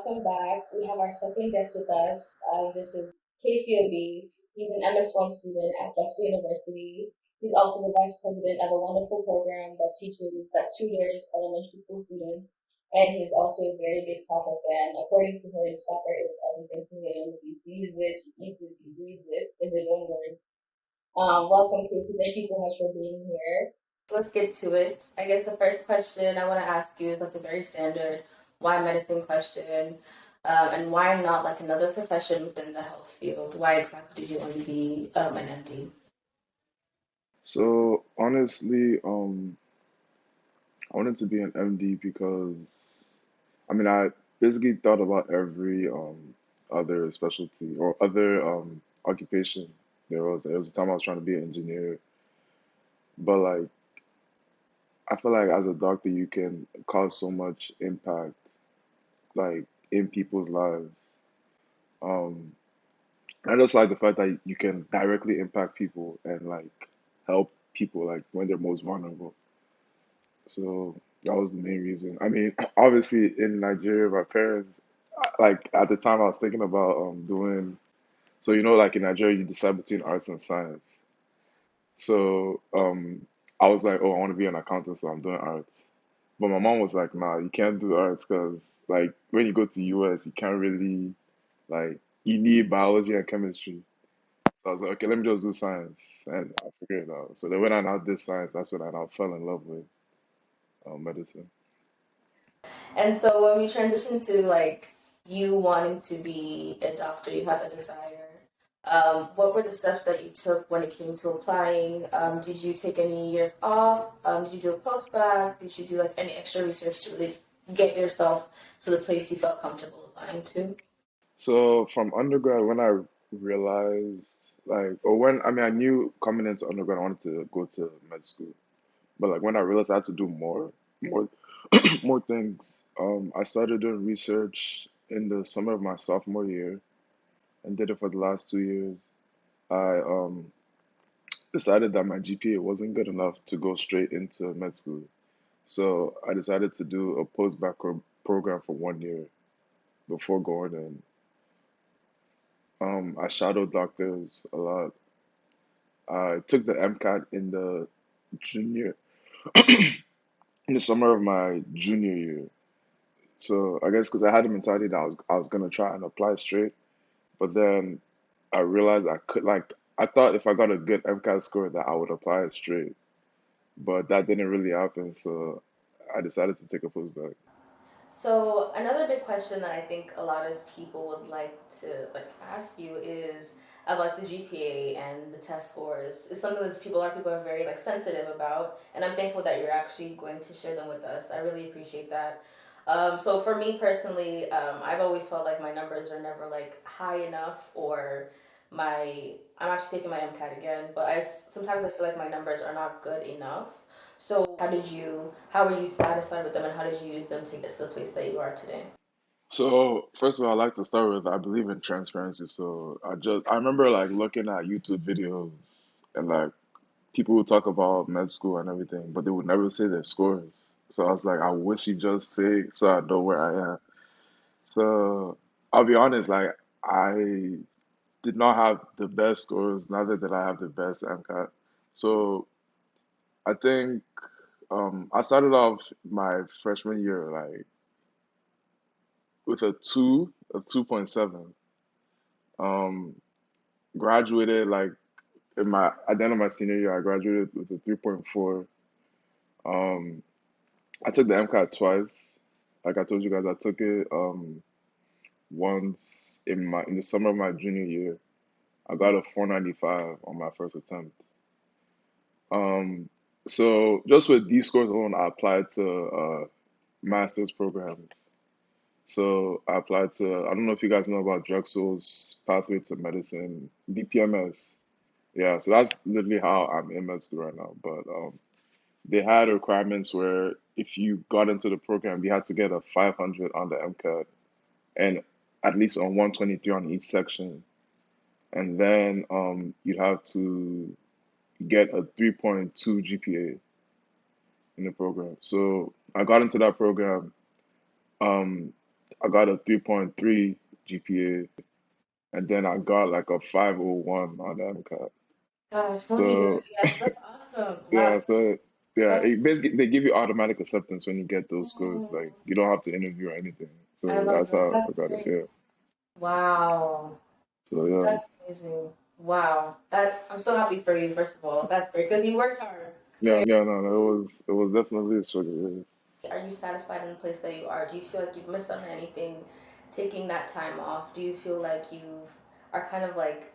welcome back. We have our second guest with us. This is KCOB. He's an MS1 student at Drexel University. He's also the vice president of a wonderful program that tutors elementary school students. And he's also a very big soccer fan. According to him, soccer is everything to him. He sees it, he eats it, he breathes it, in his own words. Welcome, Casey. Thank you so much for being here. Let's get to it. I guess the first question I want to ask you is like the very standard why medicine question, and why not like another profession within the health field? Why exactly did you want to be an MD? So honestly, I wanted to be an MD because I basically thought about every other specialty or other occupation there was. There was a time I was trying to be an engineer, but like I feel like as a doctor you can cause so much impact like in people's lives. Um, I just like the fact that you can directly impact people and like help people like when they're most vulnerable. So that was the main reason. I mean, obviously in Nigeria, my parents, like at the time I was thinking about doing, so like in Nigeria you decide between arts and science. So I was like, oh, I want to be an accountant, so I'm doing arts. But my mom was like, nah, you can't do arts because like when you go to US, you can't really like you need biology and chemistry. So I was like, okay, let me just do science, and I figured it out. So then when I now did science, that's when I now fell in love with medicine. And so when we transition to like you wanting to be a doctor, you have a desire. What were the steps that you took when it came to applying? Did you take any years off? Did you do a post-bac? Did you do like any extra research to really get yourself to the place you felt comfortable applying to? So from undergrad, when I realized like, or when I knew coming into undergrad I wanted to go to med school, but like when I realized I had to do more, more things, I started doing research in the summer of my sophomore year and did it for the last 2 years. I decided that my GPA wasn't good enough to go straight into med school, so I decided to do a program for 1 year before going in. I shadowed doctors a lot. I took the MCAT junior in the summer of my junior year. So I guess because I had the mentality that I was gonna try and apply straight, but then I realized I could like I thought if I got a good MCAT score that I would apply it straight, but that didn't really happen. So I decided to take a postback. So another big question that I think a lot of people would like to ask you is about the GPA and the test scores. It's something that a lot of people are very sensitive about, and I'm thankful that you're actually going to share them with us. I really appreciate that. So for me personally, I've always felt like my numbers are never high enough, or I'm actually taking my MCAT again, but sometimes I feel like my numbers are not good enough. So how were you satisfied with them, and how did you use them to get to the place that you are today? So first of all, I'd like to start with I believe in transparency. So I remember like looking at YouTube videos and like people would talk about med school and everything, but they would never say their scores. So I was like, I wish you just say so I know where I am. So I'll be honest, like I did not have the best scores, neither did I have the best MCAT. So I think I started off my freshman year like with a 2.7. Um, graduated like at the end of my senior year, I graduated with a 3.4. Um, I took the MCAT twice. Like I told you guys, I took it once in the summer of my junior year. I got a 495 on my first attempt. Um, so just with these scores alone, I applied to master's programs. So I applied to, I don't know if you guys know about Drexel's Pathway to Medicine, DPMS. Yeah, so that's literally how I'm in med school right now. But they had requirements where if you got into the program, you had to get a 500 on the MCAT and at least on 123 on each section. And then you'd have to get a 3.2 GPA in the program. So I got into that program. Um, I got a 3.3 GPA, and then I got like a 501 on the MCAT. Gosh, So yes, that's awesome. Wow, yeah, so yeah, that's it basically they give you automatic acceptance when you get those scores. Like oh, you don't have to interview or anything. I So love that's that. how I That's got it. great. Yeah. Wow, So yeah, that's amazing. Wow, that I'm so happy for you. First of all, that's great because you worked hard. So, yeah, no, no, it was definitely a struggle. are you satisfied in the place that you are? Do you feel like you've missed out on anything taking that time off? Do you feel like you've are kind of like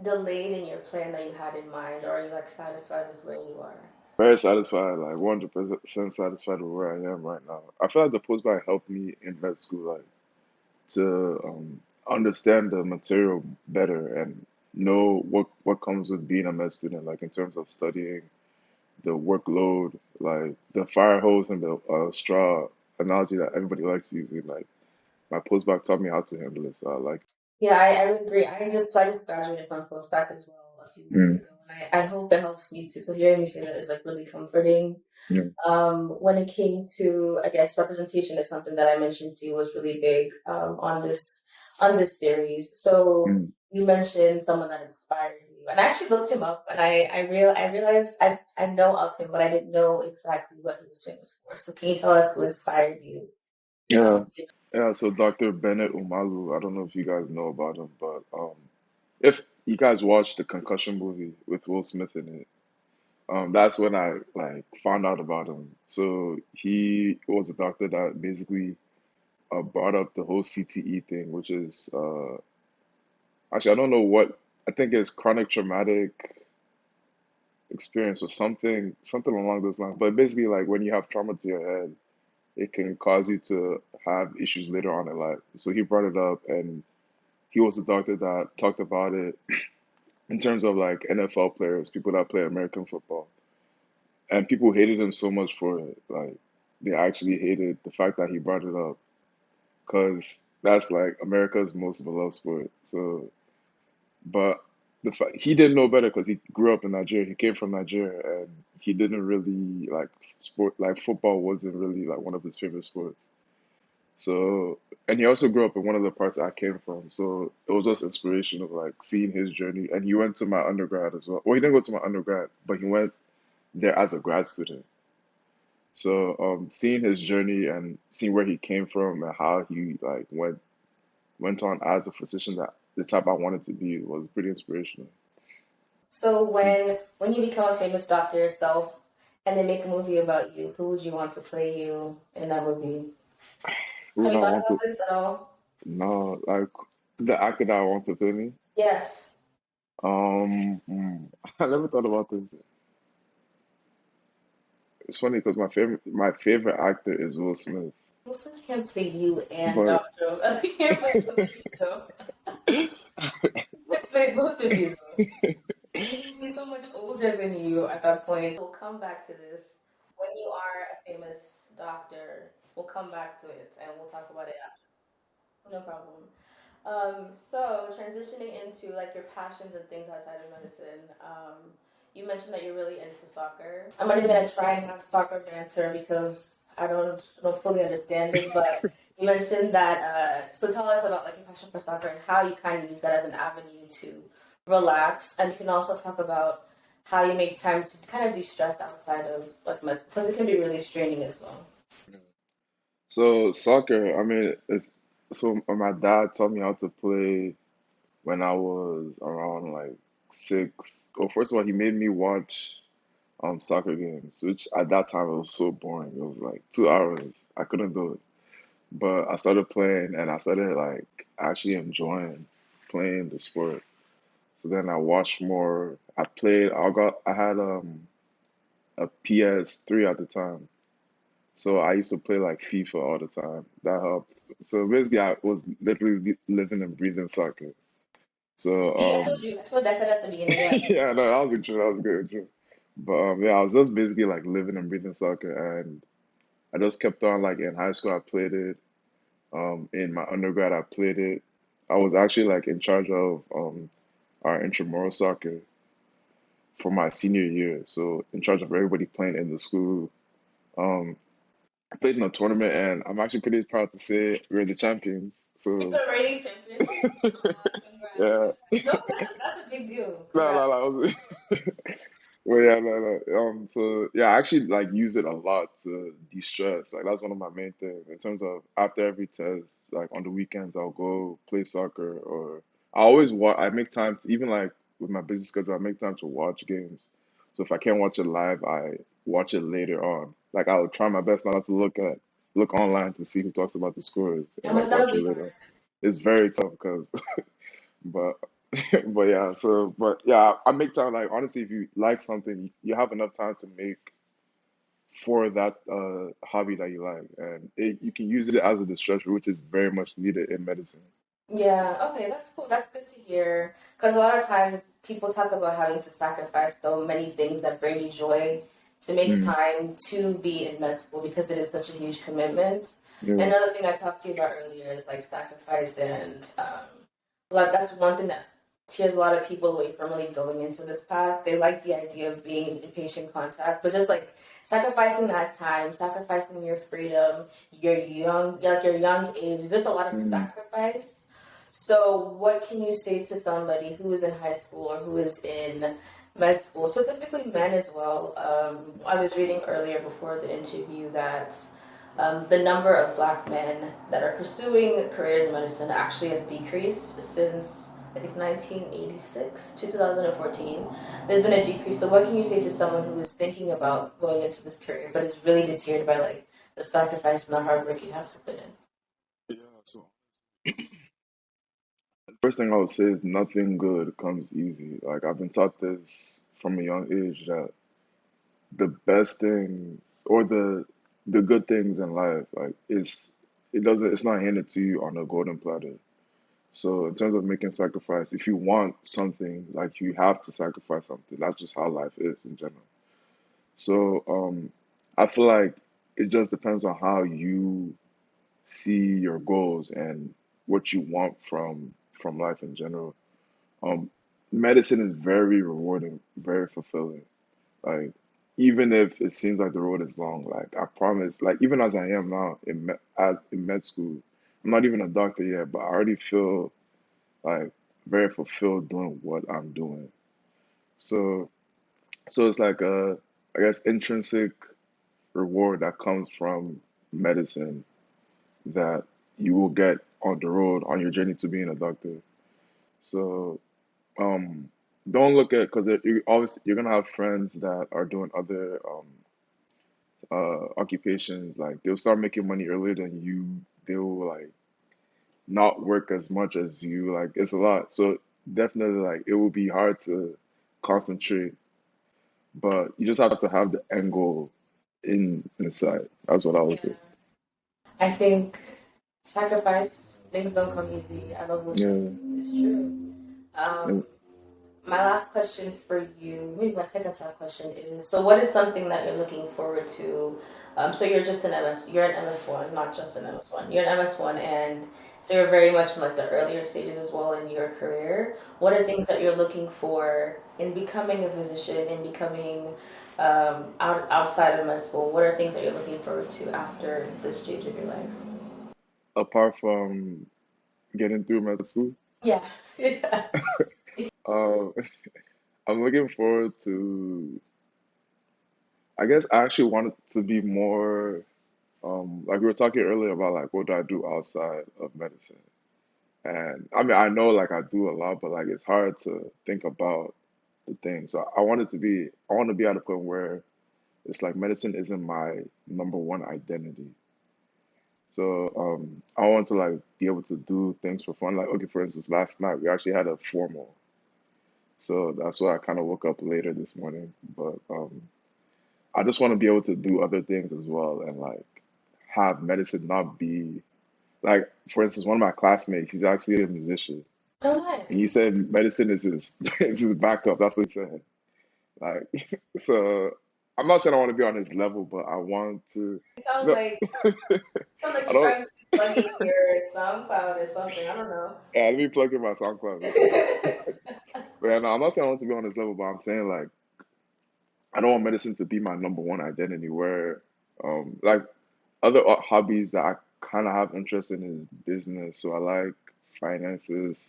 delayed in your plan that you had in mind, or are you like satisfied with where you are? Very satisfied, like 100% satisfied with where I am right now. I feel like the postback helped me in med school, like to understand the material better and know what comes with being a med student, like in terms of studying, the workload, like the fire hose and the straw analogy that everybody likes using. Like my postback taught me how to handle it, so I like Yeah, I would agree. I just graduated from postbac as well a few it. months ago, and I hope it helps me too. So hearing you say that is like really comforting. Yeah, When it came to, I guess, representation is something that I mentioned to you was really big on this series. So mm, you mentioned someone that inspired you, and I actually looked him up, and I realized I know of him, but I didn't know exactly what he was famous for. So can you tell us who inspired you? yeah, To- yeah. So Dr. Bennett Umalu, I don't know if you guys know about him, but if you guys watched the concussion movie with Will Smith in it, that's when I like found out about him. So he was a doctor that basically brought up the whole CTE thing, which is actually I don't know what I think it's chronic traumatic experience or something along those lines. But basically, like when you have trauma to your head, it can cause you to have issues later on in life. So he brought it up, and he was a doctor that talked about it in terms of like NFL players, people that play American football, and people hated him so much for it. Like they actually hated the fact that he brought it up because that's like America's most beloved sport. So, but the fact he didn't know better because he grew up in Nigeria. He came from Nigeria, and he didn't really like sport. Like football wasn't really like one of his favorite sports. So, and he also grew up in one of the parts I came from. So it was just inspiration of like seeing his journey. And he went to my undergrad as well. Well, he didn't go to my undergrad, but he went there as a grad student. So, seeing his journey and seeing where he came from and how he like went on as a physician that the type I wanted to be was pretty inspirational. So when you become a famous doctor yourself and they make a movie about you, who would you want to play you in that movie? Who Have would you I thought want about to? this at all? No, like the actor that I want to play me. Yes. I never thought about this. It's funny because my favorite actor is Will Smith, Wilson can play you and but Doctor. He can't play both of you though. He can play both of you though. He will be so much older than you at that point. We'll come back to this when you are a famous doctor. We'll come back to it and we'll talk about it after. No problem. So transitioning into like your passions and things outside of medicine, you mentioned that you're really into soccer. I'm not even gonna try and have soccer banter because I don't fully understand it, but you mentioned that. So tell us about like your passion for soccer and how you kind of use that as an avenue to relax, and you can also talk about how you make time to kind of de-stress outside of like medicine because it can be really straining as well. so soccer. I mean, it's so my dad taught me how to play when I was around like 6. Well, first of all, he made me watch soccer games, which at that time it was so boring. It was like 2 hours. I couldn't do it. But I started playing and I started like actually enjoying playing the sport. So then I watched more. I played. I had a PS3 at the time. So I used to play like FIFA all the time. That helped. So basically, I was literally living and breathing soccer. So See, I told you. That's what I said at the beginning. Yeah. yeah, no, that was a true. That was a good true. But yeah, I was just basically like living and breathing soccer, and I just kept on like in high school. I played it. In my undergrad, I played it. I was actually like in charge of our intramural soccer for my senior year. So in charge of everybody playing in the school. Um, I played in a tournament, and I'm actually pretty proud to say we're the champions. You're So the reigning champion. Congrats. yeah, No, that's a big deal. no, Congrats. no, no. Well, yeah, no, no. So yeah, I actually like use it a lot to de-stress. Like that's one of my main things in terms of after every test. Like on the weekends, I'll go play soccer, or I always watch. I make time to even like with my busy schedule, I make time to watch games. So if I can't watch it live, I watch it later on. Like I'll try my best not to look online to see who talks about the scores and like That watch must it be later. hard. It's very tough because but but yeah, so but yeah, I make time like honestly, if you like something, you have enough time to make for that hobby that you like, and you can use it as a distraction, which is very much needed in medicine. Yeah, okay, that's cool. That's good to hear. Because a lot of times people talk about having to sacrifice so many things that bring you joy to make Mm, time to be in med school because it is such a huge commitment. yeah. Another thing I talked to you about earlier is like sacrifice and like that's one thing that tears a lot of people away from really going into this path. They like the idea of being in patient contact, but just like sacrificing that time, sacrificing your freedom, your young age, there's just a lot of Mm, sacrifice. So, what can you say to somebody who is in high school or who is in med school, specifically men as well? I was reading earlier before the interview that the number of black men that are pursuing careers in medicine actually has decreased since I think 1986 to 2014. There's been a decrease. So, what can you say to someone who is thinking about going into this career but is really deterred by like the sacrifice and the hard work you have to put in? yeah. So first thing I would say is nothing good comes easy. Like I've been taught this from a young age that the best things or the good things in life, like it's not handed to you on a golden platter. So in terms of making sacrifice, if you want something, like you have to sacrifice something. That's just how life is in general. So I feel like it just depends on how you see your goals and what you want from life in general. Um, Medicine is very rewarding, very fulfilling. Like even if it seems like the road is long, like I promise, like even as I am now in med school, I'm not even a doctor yet, but I already feel like very fulfilled doing what I'm doing. So so it's like a I guess intrinsic reward that comes from medicine that you will get on the road on your journey to being a doctor. So um don't look at because you obviously you're gonna have friends that are doing other occupations like they'll start making money earlier than you. They'll like not work as much as you. Like it's a lot. So definitely like it will be hard to concentrate, but you just have to have the end goal in sight. That's what I would say. Yeah. I think sacrifice, things don't come easy. I love those Yeah. phrases. It's true. Yeah. Um, my last question for you, maybe my second to last question is: so, what is something that you're looking forward to? So you're just an MS, you're an MS1, not just an MS1. You're an MS1, and so you're very much in like the earlier stages as well in your career. What are things that you're looking for in becoming a physician, in becoming outside of med school? What are things that you're looking forward to after this stage of your life? Apart from getting through med school, Yeah. Yeah. uh, I'm looking forward to. I guess I actually wanted to be more. Like we were talking earlier about like what do I do outside of medicine, and I mean I know like I do a lot, but like it's hard to think about the thing. So I want to be at a point where it's like medicine isn't my number one identity. So I want to like be able to do things for fun. Like okay, for instance, last night we actually had a formal, so that's why I kind of woke up later this morning. But I just want to be able to do other things as well, and like have medicine not be like, for instance, one of my classmates, he's actually a musician, So nice. and he said medicine is his is his backup. That's what he said. Like, so I'm not saying I want to be on his level, but I want to. It sounds No, like I you're don't. trying to plug in your SoundCloud or something. I don't know. Yeah, let me plug in my SoundCloud real quick. But yeah, no, I'm not saying I want to be on his level, but I'm saying like I don't want medicine to be my number one identity. Where, like other hobbies that I kind of have interest in is business. So I like finances.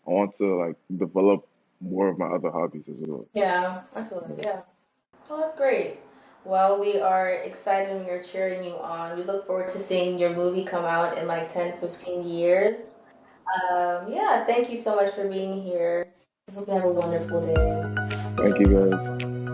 I want to like develop more of my other hobbies as well. Yeah, I feel like, Yeah. yeah. Oh, that's great. Well, we are excited and we are cheering you on. We look forward to seeing your movie come out in like 10, 15 years. Yeah, thank you so much for being here. I hope you have a wonderful day. Thank you guys.